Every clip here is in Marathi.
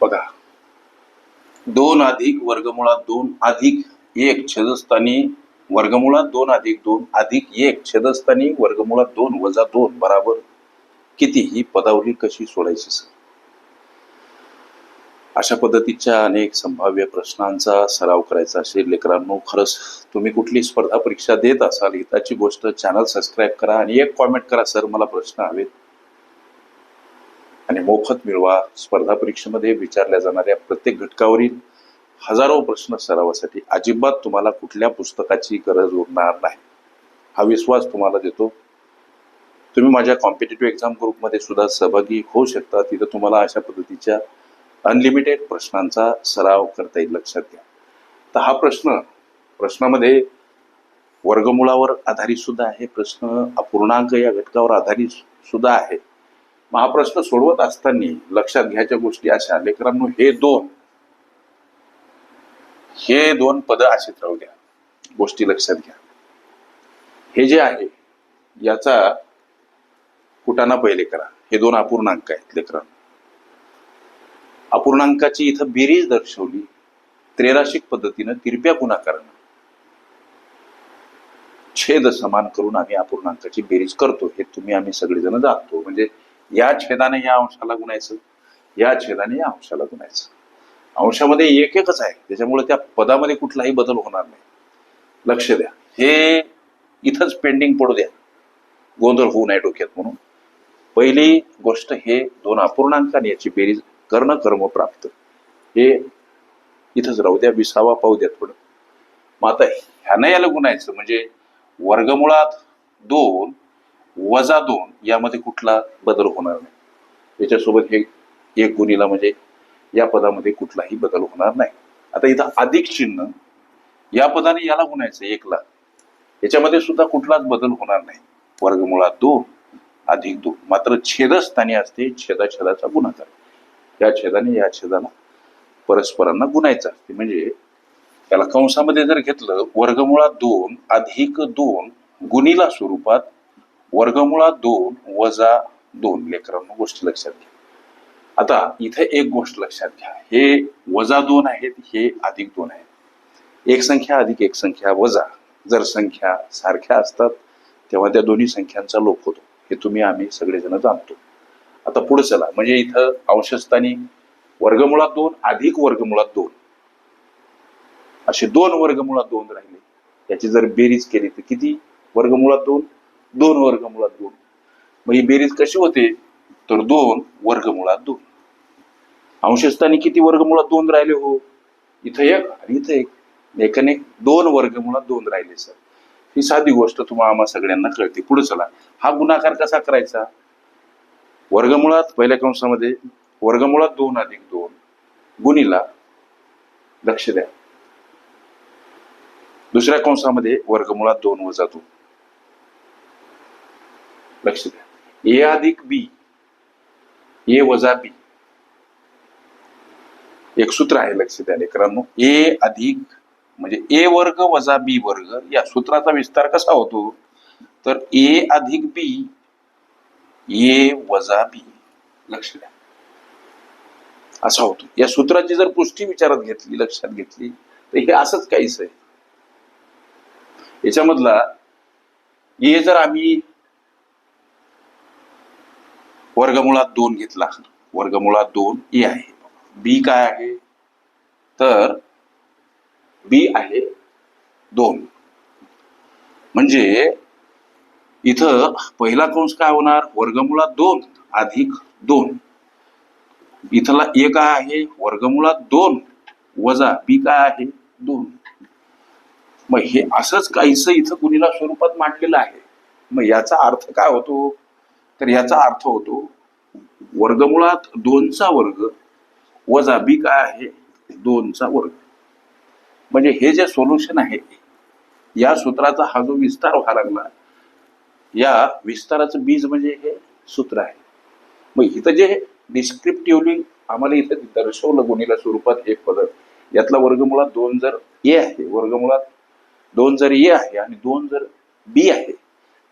बघा, 2 अधिक वर्गमुळात 2 अधिक 1 छेदस्थानी वर्गमुळात 2 अधिक 2 अधिक 1 छेदस्थानी वर्गमुळात 2 वजा 2 बराबर किती ही पदावली कशी सोडायची सर? अशा पद्धतीच्या अनेक संभाव्य प्रश्नांचा सराव करायचा असेल लेकरांनो, खरंच तुम्ही कुठली स्पर्धा परीक्षा देत असाल हिताची गोष्ट, चॅनल सबस्क्राईब करा आणि एक कॉमेंट करा, सर मला प्रश्न हवेत, आणि मोफत मिळवा. स्पर्धा परीक्षेमध्ये विचारल्या जाणाऱ्या प्रत्येक घटकावरील हजारो प्रश्न सरावासाठी अजिबात तुम्हाला कुठल्या पुस्तकाची गरज उरणार नाही, हा विश्वास तुम्हाला देतो. तुम्ही माझ्या कॉम्पिटेटिव्ह एक्झाम ग्रुपमध्ये सुद्धा सहभागी होऊ शकता. तिथं तुम्हाला अशा पद्धतीच्या अनलिमिटेड प्रश्नांचा सराव करता येईल. लक्षात घ्या. तर हा प्रश्नामध्ये वर्गमुळावर आधारित सुद्धा आहे प्रश्न, अपूर्णांक या घटकावर आधारित सुद्धा आहे. मग हा प्रश्न सोडवत असताना लक्षात घ्यायच्या गोष्टी अशा, लेकरांनो, हे दोन पद अशीच राहू द्या. गोष्टी लक्षात घ्या. हे जे आहे याचा कुटाणा पहिले करा. हे 2 अपूर्णांक आहेत लेकरांनो. अपूर्णांकाची इथं बेरीज दर्शवली त्रैराशिक पद्धतीनं तिरप्या गुणाकारानं. छेद समान करून आम्ही अपूर्णांकाची बेरीज करतो, हे तुम्ही आम्ही सगळेजण जाणतो. म्हणजे या छेदाने या अंशाला गुणायचं, या छेदाने या अंशाला गुणायचं. अंशामध्ये एक एकच आहे, त्याच्यामुळे त्या पदामध्ये कुठलाही बदल होणार नाही. लक्ष द्या. हे इथंच पेंडिंग पडू द्या, गोंधळ होऊ नये डोक्यात. म्हणून पहिली गोष्ट, हे 2 अपूर्णांकाने याची बेरीज करणं कर्मप्राप्त, हे इथंच राहू द्या. 20वा पाहू द्या थोडं. मग आता ह्यानं याला गुणायचं म्हणजे वर्गमुळात 2 वजा 2 यामध्ये कुठला बदल होणार नाही. याच्यासोबत हे 1 गुणिला म्हणजे या पदामध्ये कुठलाही बदल होणार नाही. आता इथं अधिक चिन्ह, या पदाने याला गुणायचं 1ला, याच्यामध्ये सुद्धा कुठलाच बदल होणार नाही. वर्गमुळात 2 अधिक 2 मात्र छेदस्थानी असते छेदाछेदाचा गुणाकार. या छेदाने या छेदाला परस्परांना गुणायचं असते. म्हणजे त्याला कंसामध्ये जर घेतलं, वर्गमुळात 2 अधिक 2 गुणिला स्वरूपात वर्गमुळात 2 वजा 2. लेकरांनो, गोष्टी लक्षात घ्या. आता इथे एक गोष्ट लक्षात घ्या, हे वजा 2 आहेत, हे अधिक 2 आहेत. एक संख्या अधिक एक संख्या वजा, जर संख्या सारख्या असतात तेव्हा त्या दोन्ही संख्यांचा लोप होतो, हे तुम्ही आम्ही सगळेजण जाणतो. आता पुढे चला. म्हणजे इथं अंशस्थानी वर्गमुळात 2 अधिक वर्गमुळात 2 असे 2 वर्गमुळात 2 राहिले. याची जर बेरीज केली तर किती वर्गमुळात 2? 2 वर्गमुळात 2. मग ही बेरीज कशी होते तर 2 वर्गमुळात 2. अंशस्थानी किती वर्गमुळात 2 राहिले हो? इथं 1 आणि इथं 1. एकाने 2 वर्गमुळात 2 राहिले सर. ही साधी गोष्ट तुम्हाला आम्हा सगळ्यांना कळते. पुढे चला. हा गुणाकार कसा करायचा? वर्गमुळात पहिल्या कंसामध्ये वर्गमुळात 2 अधिक 2 गुणिला, लक्ष द्या, दुसऱ्या कंसामध्ये वर्गमुळात 2 वजा 2. लक्ष द्या. ए अधिक बी, ए वजा बी, एक सूत्र आहे. लक्ष द्या लेकरांनो. ए अधिक म्हणजे ए वर्ग वजा बी वर्ग, या सूत्राचा विस्तार कसा होतो तर ए अधिक बी ए वजा बी. लक्ष द्या, असा होतो. या सूत्राची जर पुष्टी विचारात घेतली, लक्षात घेतली, तर हे असंच काहीच आहे. याच्यामधला ए जर आम्ही वर्गमुळात 2 घेतला, वर्गमुळात 2 ए आहे. बी काय आहे तर बी आहे 2. म्हणजे इथं पहिला कंस काय होणार? वर्गमुळात 2 अधिक 2. इथला ए काय आहे? वर्गमुळात 2 वजा बी काय आहे? 2. मग हे असंच काहीच इथं गुणिला स्वरूपात मांडलेलं आहे. मग याचा अर्थ काय होतो तर याचा अर्थ होतो वर्गमुळात 2चा वर्ग वजा बी काय आहे? 2चा वर्ग. म्हणजे हे जे सोल्युशन आहे, या सूत्राचा हा जो विस्तार व्हायला लागला, या विस्ताराचं बीज म्हणजे हे सूत्र आहे. मग इथं जे डिस्क्रिप्टिव्हली आम्हाला इथं दर्शवलं गुणिला स्वरूपात हे पद, यातला वर्गमुळात 2 जर ए आहे, वर्गमुळात 2 जर ए आहे आणि 2 जर बी आहे,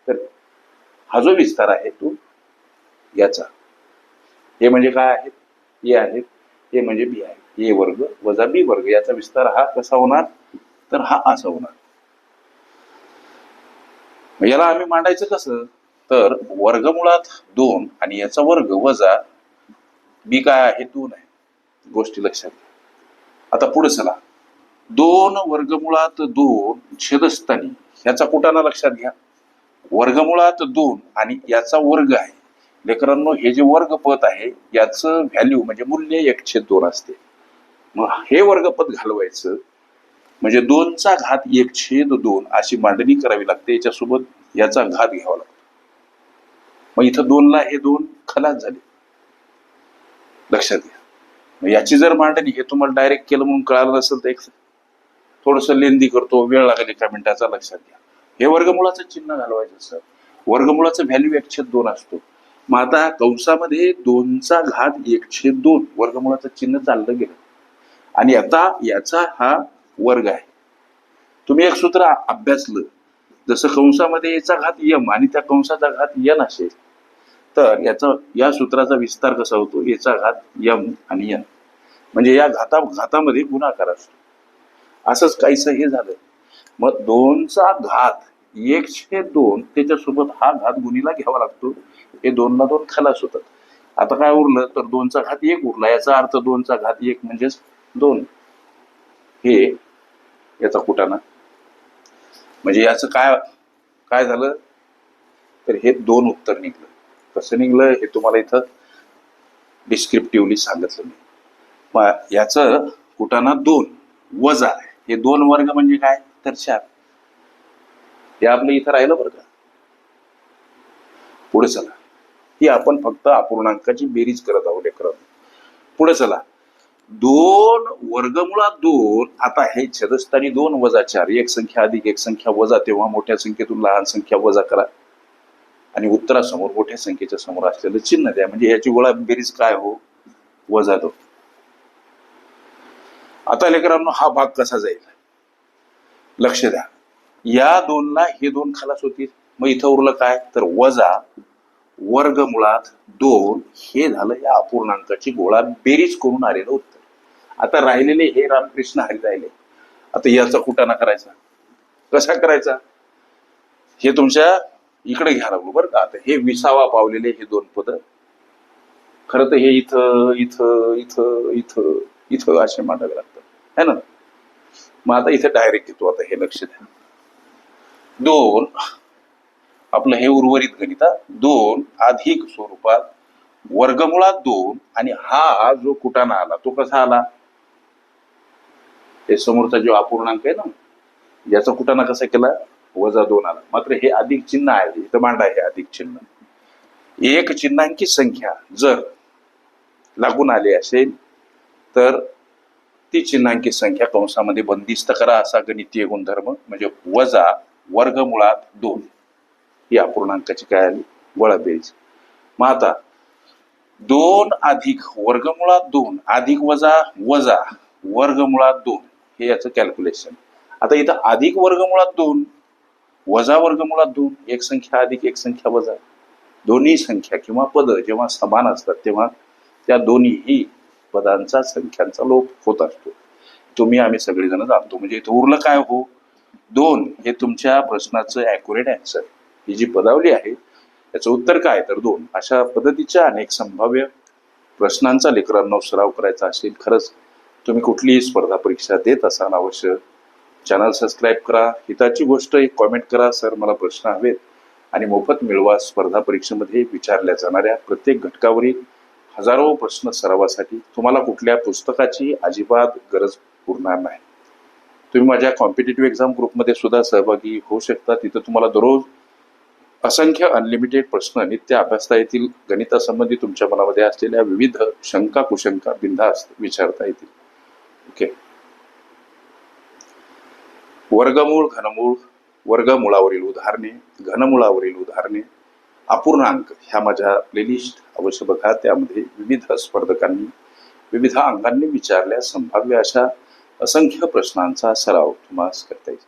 तर हा जो विस्तार आहे तो याचा, हे म्हणजे काय आहे? ए आहे. हे म्हणजे बी आहे, ए वर्ग वजा बी वर्ग, याचा विस्तार हा कसा होणार, तर हा असा होणार. याला आम्ही मांडायचं कसं, तर वर्गमुळात 2 आणि याचा वर्ग वजा बी काय आहे, 2 आहे. गोष्टी लक्षात घ्या. आता पुढे चला, 2 वर्गमुळात 2 छेदस्थानी, ह्याचा कुटाणा लक्षात घ्या. वर्गमुळात 2 आणि याचा वर्ग आहे. लेकरांनो, हे जे वर्गपद आहे याचं व्हॅल्यू म्हणजे मूल्य 1/2 असते. मग हे वर्गपद घालवायचं म्हणजे 2चा घात 1/2 अशी मांडणी करावी लागते. याच्यासोबत याचा घात घ्यावा लागतो. मग इथं 2ला हे 2 खलास झाले, लक्षात घ्या. याची जर मांडणी, हे तुम्हाला डायरेक्ट केलं म्हणून कळालं नसेल तर एक थोडस लेंदी करतो, वेळ लागेल एका मिनिटाचा, लक्षात घ्या. हे वर्गमुळाचं चिन्ह घालवायचं सर. वर्गमुळाचं व्हॅल्यू 1/2 असतो. मग आता कंसामध्ये 2चा घात 1/2 वर्गमुळाचं चिन्ह चाललं गेलं आणि आता याचा हा वर्ग आहे. तुम्ही एक सूत्र अभ्यासलं, जसं कंसामध्ये याचा घात यम आणि त्या कंसाचा घात यन असेल, तर याचा या सूत्राचा विस्तार कसा होतो, याचा घात यम आणि यन, म्हणजे या घातामध्ये गुणाकार असतो. असंच काहीसं हे झालं. मग 2चा घात 1/2 त्याच्यासोबत हा घात गुणीला घ्यावा लागतो. हे 2ला 2 खलास होतात. आता काय उरलं, तर 2चा घात 1 उरला. याचा अर्थ 2चा घात 1 म्हणजेच 2. हे याचा कुटाणा. म्हणजे याचं काय काय झालं, तर हे 2 उत्तर निघलं. कसं निघलं हे तुम्हाला इथं डिस्क्रिप्टिव्हली सांगितलं मी. मग याचं कुटाणा 2 वजा हे 2 वर्ग म्हणजे काय, तर 4. हे आपलं इथं राहिलं बरं का. पुढे चला, ही आपण फक्त अपूर्णांकाची बेरीज करत आहोत लेकरांनो. पुढे चला, 2 वर्गमुळात 2. आता हे छेदस्थानी 2 वजा 4, एक संख्या अधिक एक संख्या वजा, तेव्हा मोठ्या संख्येतून लहान संख्या वजा करा आणि उत्तरासमोर मोठ्या संख्येच्या समोर असलेलं चिन्ह द्या. म्हणजे याची गोळा बेरीज काय हो, वजा 2. आता लेकरांनो हा भाग कसा जाईल, लक्ष द्या. या 2ला हे 2 खलास होतील. मग इथं उरलं काय, तर वजा वर्गमुळात 2 हे झालं या अपूर्णांकाची गोळा बेरीज करून आलेलं उत्तर. आता राहिलेले हे रामकृष्ण हरी राहिले. आता याचा कुटाणा करायचा, कसा करायचा, हे तुमच्या इकडे घ्या लागलो बरं का. आता हे 20वा पावलेले हे 2 पद, खरं तर हे इथं इथं इथं इथं इथं असे मांडावे लागतात, है ना. मग आता इथे डायरेक्ट येतो. आता हे लक्ष द्या, 2 आपलं हे उर्वरित गणित, 2 अधिक स्वरूपात वर्गमुळात 2 आणि हा जो कुटाणा आला तो कसा आला, हे समोरचा जो अपूर्णांक आहे ना, याचा कुटाणा कसा केला, वजा 2 आला. मात्र हे अधिक चिन्ह आहे, इथं मांडा हे अधिक चिन्ह. एक चिन्हांकी संख्या जर लागून आली असेल तर ती चिन्हांकी संख्या कंसामध्ये बंदिस्त करा, असा गणितीय गुणधर्म. म्हणजे वजा वर्गमुळात 2 ही अपूर्णांकाची काय आली, गोळा बेरीज. मग आता 2 अधिक वर्गमुळात 2 अधिक वजा वजा वर्गमुळात 2 हे याचं कॅल्क्युलेशन. आता इथं अधिक वर्गमुळात 2 वजा वर्गमुळात 2, एक संख्या अधिक एक संख्या वजा. दोन्ही संख्या किंवा पद जेव्हा समान असतात तेव्हा त्या दोन्हीही पदांचा संख्यांचा लोप होत असतो. तुम्ही आम्ही सगळेजण जाणतो. म्हणजे इथं उरलं काय हो, 2. हे तुमच्या प्रश्नाचं ॲक्युरेट आन्सर. ही जी पदावली आहे याचं उत्तर काय, तर 2. अशा पद्धतीच्या अनेक संभाव्य प्रश्नांचा लेकरांना सराव करायचा असेल, खरंच तुम्ही कुठलीही स्पर्धा परीक्षा देत असाल, अवश्य चॅनल सबस्क्राईब करा. हिताची गोष्ट एक कॉमेंट करा, सर मला प्रश्न हवेत, आणि मोफत मिळवा. स्पर्धा परीक्षेमध्ये विचारल्या जाणाऱ्या प्रत्येक घटकावरील हजारो प्रश्न सरावासाठी तुम्हाला कुठल्या पुस्तकाची अजिबात गरज पुरणार नाही. तुम्ही माझ्या कॉम्पिटेटिव्ह एक्झाम ग्रुपमध्ये सुद्धा सहभागी होऊ शकता. तिथं तुम्हाला दररोज असंख्य अनलिमिटेड प्रश्न नित्य अभ्यासता येतील. गणितासंबंधी तुमच्या मनामध्ये असलेल्या विविध शंका कुशंका बिनधास्त विचारता येतील. ओके. वर्गमूळ, घनमूळ, वर्गमुळावरील उदाहरणे, घनमुळावरील उदाहरणे, अपूर्णांक ह्या माझ्या प्लेलिस्ट अवश्य बघा. त्यामध्ये विविध स्पर्धकांनी विविध अंगांनी विचारल्या संभाव्य अशा असंख्य प्रश्नांचा सराव तुम्हाला करता येईल.